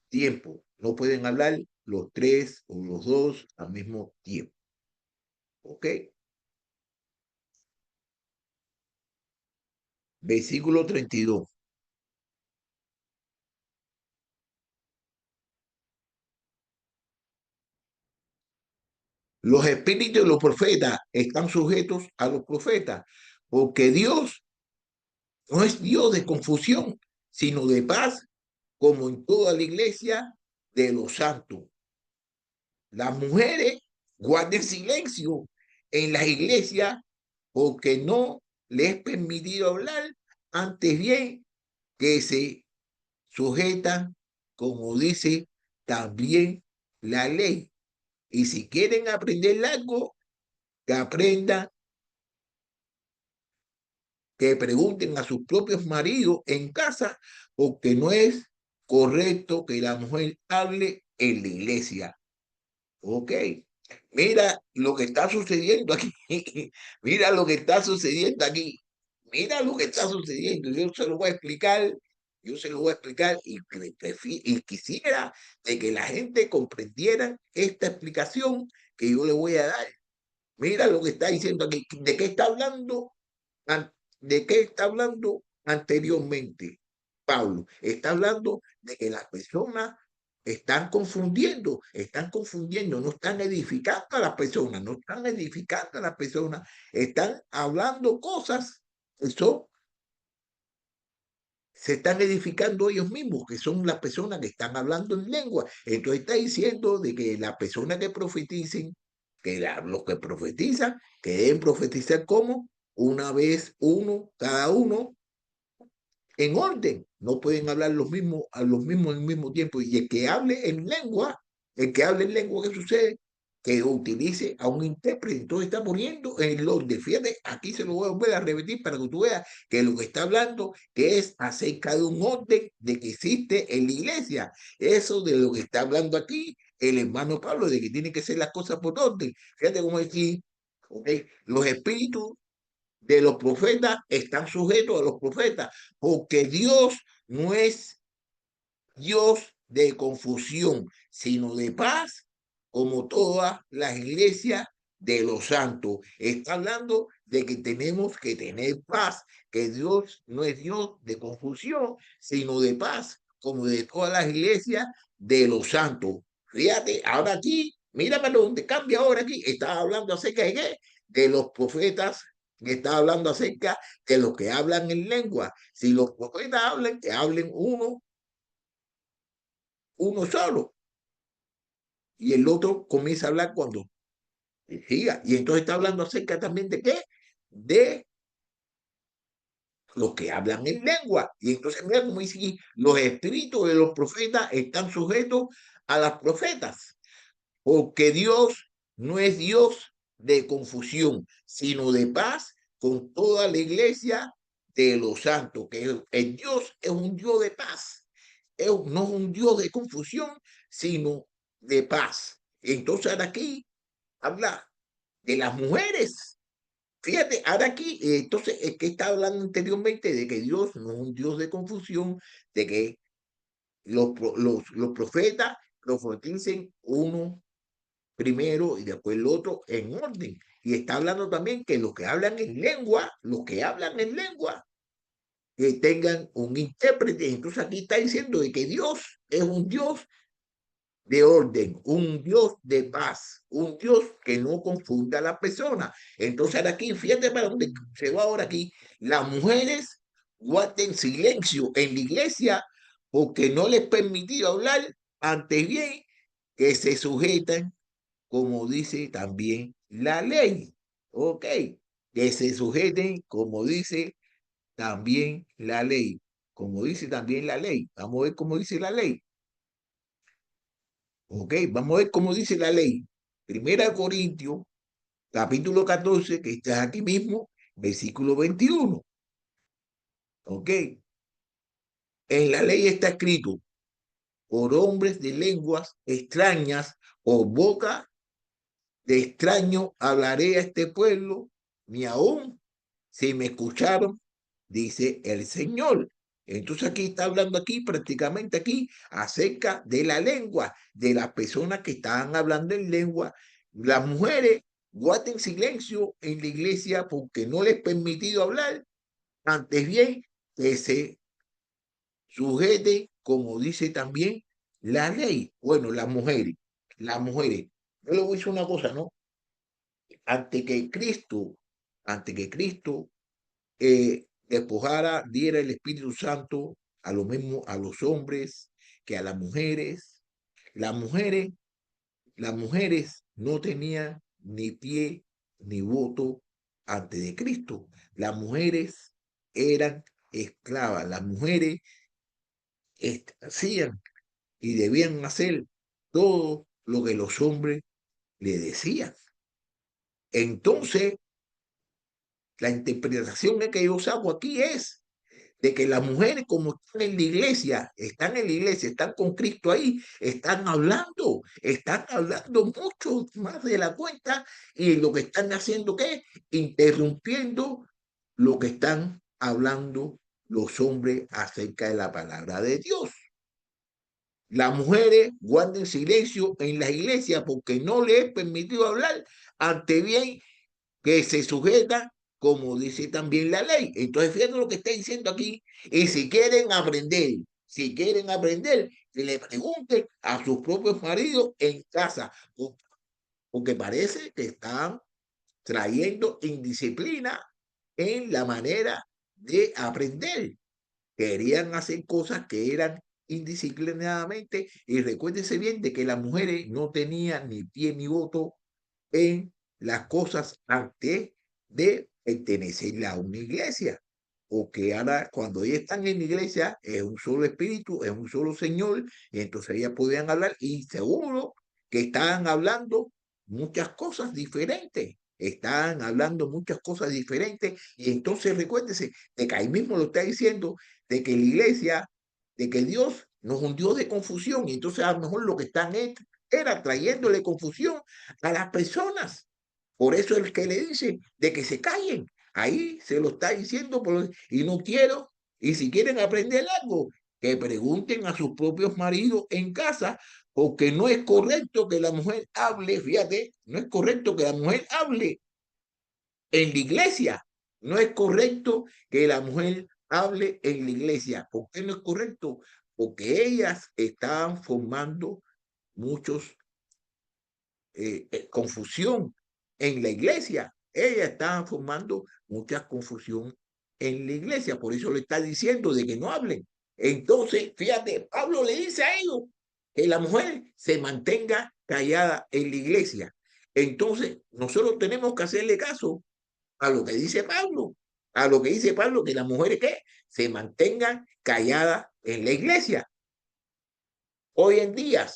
tiempo. No pueden hablar los tres o los dos al mismo tiempo. ¿Ok? Versículo 32. Los espíritus de los profetas están sujetos a los profetas, porque Dios no es Dios de confusión, sino de paz, como en toda la iglesia de los santos. Las mujeres guarden silencio en las iglesias porque no les es permitido hablar, antes bien que se sujetan, como dice también la ley. Y si quieren aprender algo, que aprendan, que pregunten a sus propios maridos en casa, porque no es correcto que la mujer hable en la iglesia. Ok, mira lo que está sucediendo aquí. Mira lo que está sucediendo aquí. Mira lo que está sucediendo. Yo se lo voy a explicar. Yo se lo voy a explicar y quisiera de que la gente comprendiera esta explicación que yo le voy a dar. Mira lo que está diciendo aquí. ¿De qué está hablando? ¿De qué está hablando anteriormente Pablo? Está hablando de que las personas están confundiendo, no están edificando a las personas, no están edificando a las personas, están hablando cosas que se están edificando ellos mismos, que son las personas que están hablando en lengua. Entonces está diciendo de que las personas que profeticen, los que profetizan, que deben profetizar como una vez uno, cada uno, en orden. No pueden hablar a los mismos al mismo tiempo. Y el que hable en lengua, el que hable en lengua, ¿qué sucede? Que utilice a un intérprete. Entonces está poniendo en el orden. Fíjate, aquí se lo voy a volver a repetir para que tú veas que lo que está hablando que es acerca de un orden de que existe en la iglesia. Eso de lo que está hablando aquí el hermano Pablo de que tiene que ser las cosas por orden. Fíjate cómo decir, okay, los espíritus de los profetas están sujetos a los profetas, porque Dios no es Dios de confusión, sino de paz, como todas las iglesias de los santos. Está hablando de que tenemos que tener paz, que Dios no es Dios de confusión, sino de paz, como de todas las iglesias de los santos. Fíjate, ahora aquí, mira para dónde cambia ahora aquí. Está hablando acerca de qué? De los profetas. Está hablando acerca de los que hablan en lengua. Si los profetas hablan, que hablen uno solo, y el otro comienza a hablar cuando siga. Y entonces está hablando acerca también de qué? De los que hablan en lengua. Y entonces mira cómo dice aquí, los espíritus de los profetas están sujetos a las profetas, porque Dios no es Dios de confusión, sino de paz con toda la iglesia de los santos, que el Dios es un Dios de paz, no es un Dios de confusión, sino de paz. Entonces ahora aquí habla de las mujeres. Fíjate, ahora aquí, entonces, es que está hablando anteriormente de que Dios no es un Dios de confusión, de que los profetas profeticen uno primero y después el otro en orden. Y está hablando también que los que hablan en lengua, que tengan un intérprete. Entonces aquí está diciendo de que Dios es un Dios de orden, un Dios de paz, un Dios que no confunda a la persona. Entonces ahora aquí, fíjate para dónde se va ahora aquí, las mujeres guarden silencio en la iglesia porque no les permitió hablar, antes bien que se sujetan, como dice también la ley. Ok, que se sujeten, como dice también la ley. Como dice también la ley. Vamos a ver cómo dice la ley. Ok, vamos a ver cómo dice la ley. Primera de Corintios, capítulo 14, que está aquí mismo, versículo 21. Ok, en la ley está escrito, por hombres de lenguas extrañas, por boca de extraño hablaré a este pueblo, ni aún si me escucharon, dice el Señor. Entonces aquí está hablando aquí, prácticamente aquí, acerca de la lengua, de las personas que estaban hablando en lengua. Las mujeres guarden silencio en la iglesia porque no les permitido hablar, antes bien que se sujete, como dice también la ley. Bueno, las mujeres. Yo le voy a decir una cosa, ¿no? Ante que Cristo, despojara, diera el Espíritu Santo a lo mismo a los hombres que a las mujeres. Las mujeres, las mujeres no tenían ni pie ni voto antes de Cristo. Las mujeres eran esclavas. Las mujeres hacían y debían hacer todo lo que los hombres le decían. Entonces, la interpretación que yo saco aquí es de que las mujeres como están en la iglesia, están con Cristo ahí, están hablando mucho más de la cuenta y lo que están haciendo ¿qué? Interrumpiendo lo que están hablando los hombres acerca de la palabra de Dios. Las mujeres guarden silencio en la iglesia porque no les es permitido hablar ante bien que se sujetan, como dice también la ley. Entonces, fíjate lo que está diciendo aquí. Y si quieren aprender, que le pregunten a sus propios maridos en casa, porque parece que están trayendo indisciplina en la manera de aprender. Querían hacer cosas que eran indisciplinadamente y recuérdense bien de que las mujeres no tenían ni pie ni voto en las cosas antes de pertenecer a una iglesia. O que ahora cuando ellas están en la iglesia es un solo espíritu, es un solo Señor, y entonces ellas podían hablar y seguro que estaban hablando muchas cosas diferentes. Estaban hablando muchas cosas diferentes y entonces recuérdese de que ahí mismo lo está diciendo de que la iglesia, de que Dios no es un Dios de confusión y entonces a lo mejor lo que están es era trayéndole confusión a las personas. Por eso el que le dice de que se callen, ahí se lo está diciendo y no quiero, y si quieren aprender algo, que pregunten a sus propios maridos en casa, porque no es correcto que la mujer hable, fíjate, no es correcto que la mujer hable en la iglesia. No es correcto que la mujer hable en la iglesia. ¿Por qué no es correcto? Porque ellas estaban formando muchos confusión en la iglesia. Ellas estaban formando mucha confusión en la iglesia. Por eso le está diciendo de que no hablen. Entonces, fíjate, Pablo le dice a ellos que la mujer se mantenga callada en la iglesia. Entonces, nosotros tenemos que hacerle caso a lo que dice Pablo, a lo que dice Pablo, que las mujeres que se mantengan calladas en la iglesia. Hoy en día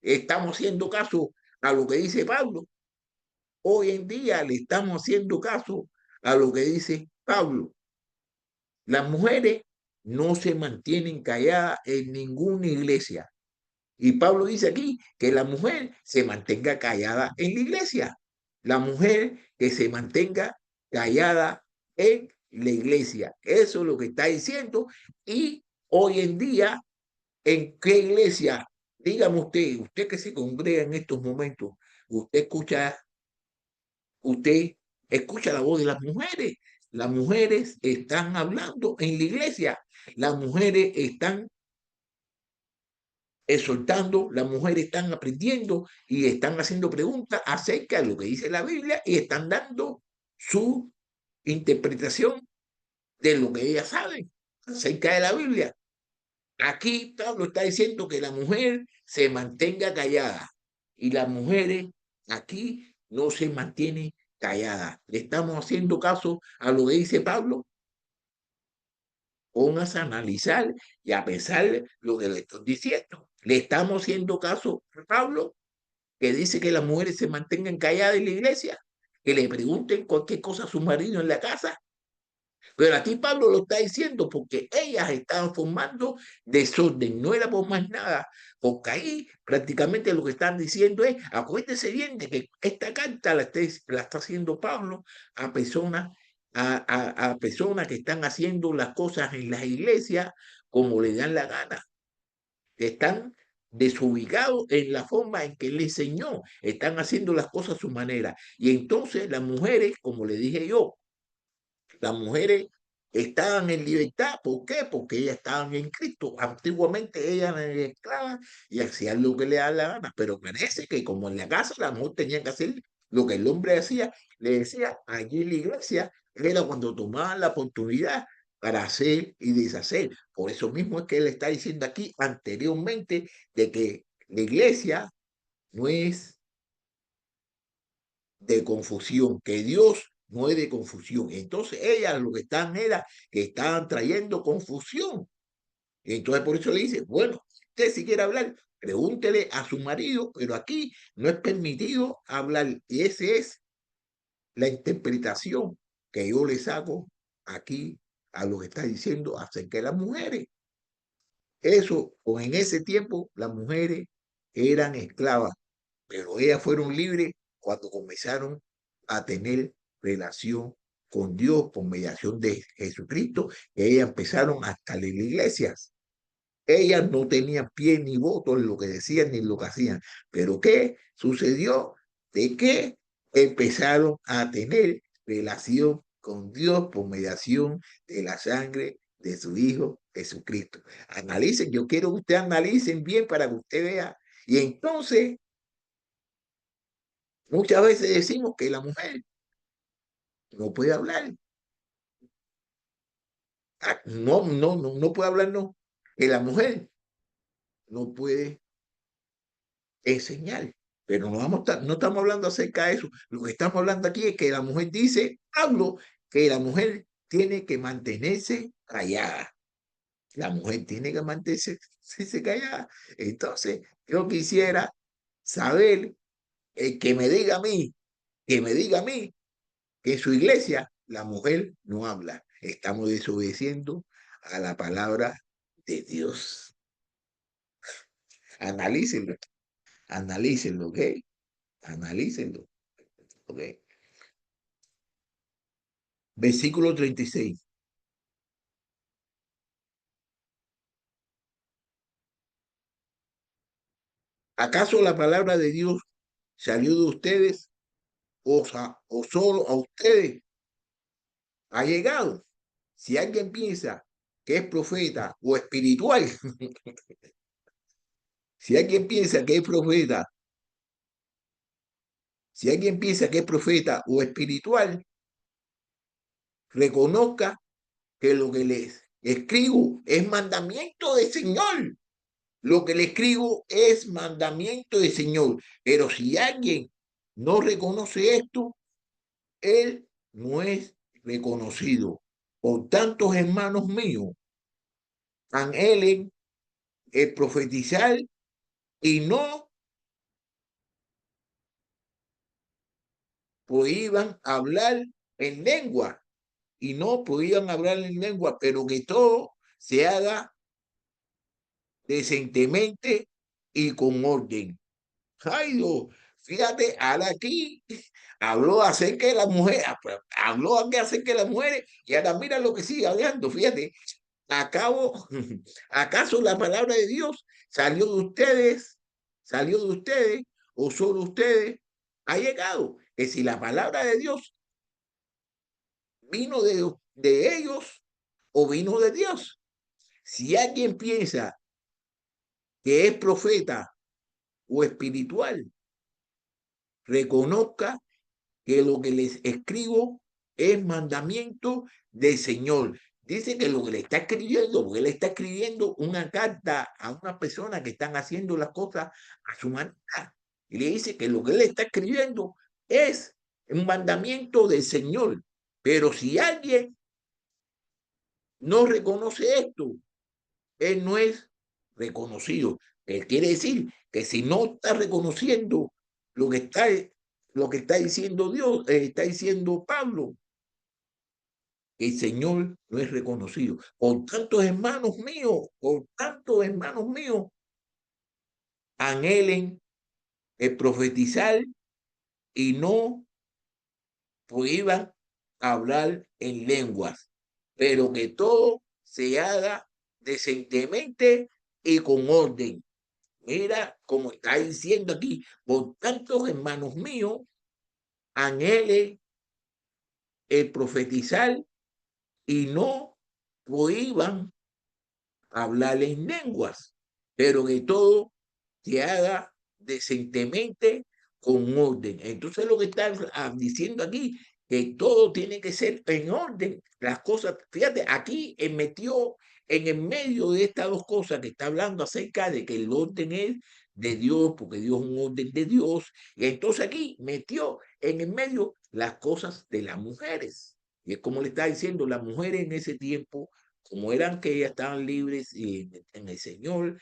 estamos haciendo caso a lo que dice Pablo. Hoy en día le estamos haciendo caso a lo que dice Pablo. Las mujeres no se mantienen calladas en ninguna iglesia. Y Pablo dice aquí que la mujer se mantenga callada en la iglesia. La mujer que se mantenga callada en la iglesia. Eso es lo que está diciendo. Y hoy en día, ¿en qué iglesia? Dígame usted que se congrega en estos momentos, usted usted escucha la voz de las mujeres. Las mujeres están hablando en la iglesia. Las mujeres están exhortando, las mujeres están aprendiendo y están haciendo preguntas acerca de lo que dice la Biblia y están dando su interpretación de lo que ellas saben acerca de la Biblia. Aquí Pablo está diciendo que la mujer se mantenga callada y las mujeres aquí no se mantienen calladas. ¿Le estamos haciendo caso a lo que dice Pablo? Póngase a analizar y a pensar lo que le estoy diciendo. ¿Le estamos haciendo caso a Pablo, que dice que las mujeres se mantengan calladas en la iglesia, que le pregunten cualquier cosa a su marido en la casa? Pero aquí Pablo lo está diciendo porque ellas estaban formando desorden, no era por más nada, porque ahí prácticamente lo que están diciendo es, acuérdense bien de que esta carta la está haciendo Pablo a personas, a personas que están haciendo las cosas en las iglesias como le dan la gana, que están desubicados en la forma en que él enseñó, están haciendo las cosas a su manera. Y entonces las mujeres, como le dije yo, las mujeres estaban en libertad. ¿Por qué? Porque ellas estaban en Cristo. Antiguamente ellas eran esclavas y hacían lo que le daba la gana, pero parece que como en la casa la mujer tenía que hacer lo que el hombre hacía, le decía, allí en la iglesia era cuando tomaban la oportunidad para hacer y deshacer. Por eso mismo es que él está diciendo aquí anteriormente de que la iglesia no es de confusión, que Dios no es de confusión. Entonces ellas lo que están era que estaban trayendo confusión. Entonces por eso le dice, bueno, usted si quiere hablar, pregúntele a su marido, pero aquí no es permitido hablar. Y esa es la interpretación que yo le saco aquí a lo que está diciendo acerca de las mujeres. Eso, o en ese tiempo, las mujeres eran esclavas, pero ellas fueron libres cuando comenzaron a tener relación con Dios por mediación de Jesucristo. Ellas empezaron a estar en las iglesias. Ellas no tenían pie ni voto en lo que decían ni en lo que hacían. Pero ¿qué sucedió? De que empezaron a tener relación con Dios por mediación de la sangre de su Hijo Jesucristo. Analicen, yo quiero que ustedes analicen bien para que usted vea. Y entonces, muchas veces decimos que la mujer no puede hablar. No puede hablar, no. Que la mujer no puede enseñar. Pero no estamos hablando acerca de eso. Lo que estamos hablando aquí es que la mujer dice, hablo, que la mujer tiene que mantenerse callada. La mujer tiene que mantenerse callada. Entonces, yo quisiera saber, que me diga a mí, que me diga a mí que en su iglesia la mujer no habla. Estamos desobedeciendo a la palabra de Dios. Analícenlo. Analícenlo, ¿ok? Analícenlo, ¿ok? Versículo 36. ¿Acaso la palabra de Dios salió de ustedes o solo a ustedes ha llegado? Si alguien piensa que es profeta o espiritual, si alguien piensa que es profeta, si alguien piensa que es profeta o espiritual, reconozca que lo que les escribo es mandamiento del Señor. Lo que le escribo es mandamiento del Señor. Pero si alguien no reconoce esto, él no es reconocido. Por tanto, hermanos míos, anhelen el profetizar y no podían hablar en lengua, y no podían hablar en lengua, pero que todo se haga decentemente y con orden. Jairo, fíjate, ahora aquí habló acerca de la mujer, habló aquí acerca de las mujeres, y ahora mira lo que sigue hablando, fíjate, acabo, ¿acaso la palabra de Dios salió de ustedes, o solo ustedes ha llegado? Que si la palabra de Dios vino de ellos o vino de Dios. Si alguien piensa que es profeta o espiritual, reconozca que lo que les escribo es mandamiento del Señor. Dice que lo que le está escribiendo, porque él está escribiendo una carta a una persona que están haciendo las cosas a su manera. Y le dice que lo que él está escribiendo es un mandamiento del Señor. Pero si alguien no reconoce esto, él no es reconocido. Él quiere decir que si no está reconociendo lo que está, lo que está diciendo Dios, está diciendo Pablo, el Señor no es reconocido. Por tantos hermanos míos, anhelen el profetizar y no prohíban hablar en lenguas, pero que todo se haga decentemente y con orden. Mira, como está diciendo aquí, por tanto, hermanos míos, anhele el profetizar y no prohíban hablar en lenguas, pero que todo se haga decentemente con orden. Entonces lo que está diciendo aquí, que todo tiene que ser en orden. Las cosas, fíjate, aquí metió en el medio de estas dos cosas que está hablando acerca de que el orden es de Dios, porque Dios es un orden de Dios. Y entonces aquí metió en el medio las cosas de las mujeres. Y es como le está diciendo, las mujeres en ese tiempo, como eran que ellas estaban libres y en el Señor,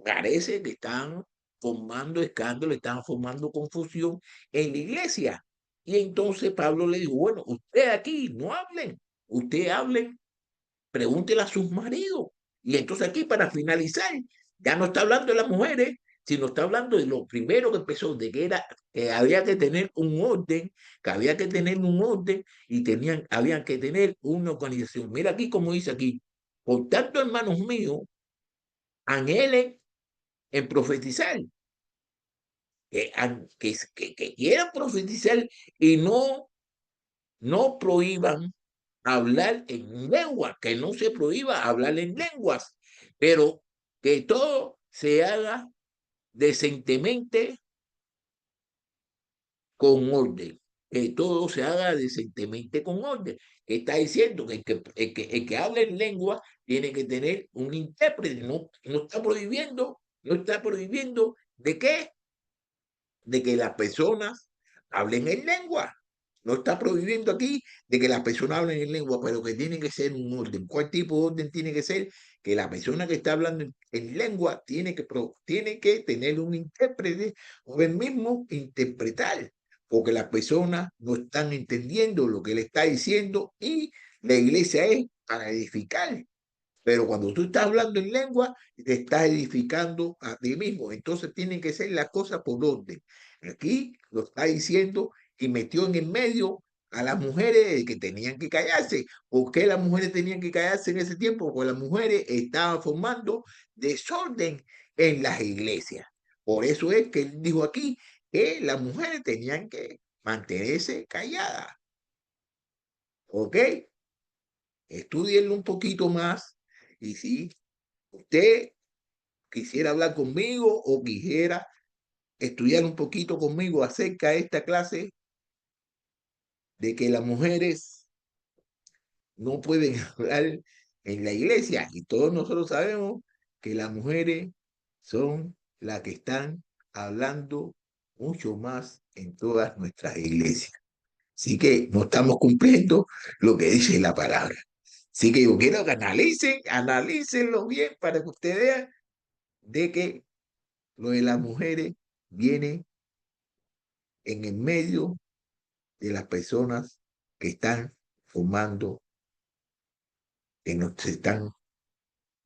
parece que están formando escándalo, están formando confusión en la iglesia. Y entonces Pablo le dijo, bueno, usted aquí no hablen, usted hablen, pregúntele a sus maridos. Y entonces aquí para finalizar, ya no está hablando de las mujeres, sino está hablando de lo primero que empezó, de que era que había que tener un orden, que había que tener un orden y habían que tener una organización. Mira aquí como dice aquí, por tanto, hermanos míos, anhelen en profetizar, que quieran profetizar y no prohíban hablar en lengua, que no se prohíba hablar en lenguas, pero que todo se haga decentemente con orden, que todo se haga decentemente con orden. ¿Qué está diciendo? Que el que habla en lengua tiene que tener un intérprete, no está prohibiendo ¿de qué? De que las personas hablen en lengua. No está prohibiendo aquí de que las personas hablen en lengua, pero que tiene que ser un orden. ¿Cuál tipo de orden tiene que ser? Que la persona que está hablando en lengua tiene que tener un intérprete o el mismo interpretar, porque las personas no están entendiendo lo que le está diciendo y la iglesia es para edificar. Pero cuando tú estás hablando en lengua, te estás edificando a ti mismo. Entonces tienen que ser las cosas por orden. Aquí lo está diciendo y metió en el medio a las mujeres que tenían que callarse. ¿Por qué las mujeres tenían que callarse en ese tiempo? Porque las mujeres estaban formando desorden en las iglesias. Por eso es que él dijo aquí que las mujeres tenían que mantenerse calladas. ¿Ok? Estudienlo un poquito más y si usted quisiera hablar conmigo o quisiera estudiar un poquito conmigo acerca de esta clase de que las mujeres no pueden hablar en la iglesia y todos nosotros sabemos que las mujeres son las que están hablando mucho más en todas nuestras iglesias. Así que no estamos cumpliendo lo que dice la palabra. Así que yo quiero que analícenlo bien para que usted vea de que lo de las mujeres viene en el medio de las personas que están formando, que no se están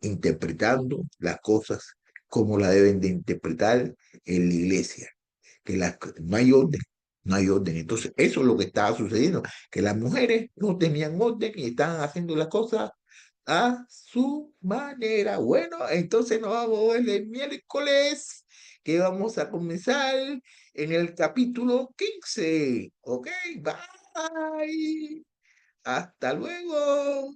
interpretando las cosas como la deben de interpretar en la iglesia, que no hay orden, no hay orden. Entonces, eso es lo que estaba sucediendo, que las mujeres no tenían orden y estaban haciendo las cosas a su manera. Bueno, entonces nos vamos a ver el miércoles, que vamos a comenzar en el capítulo 15. Ok, bye. Hasta luego.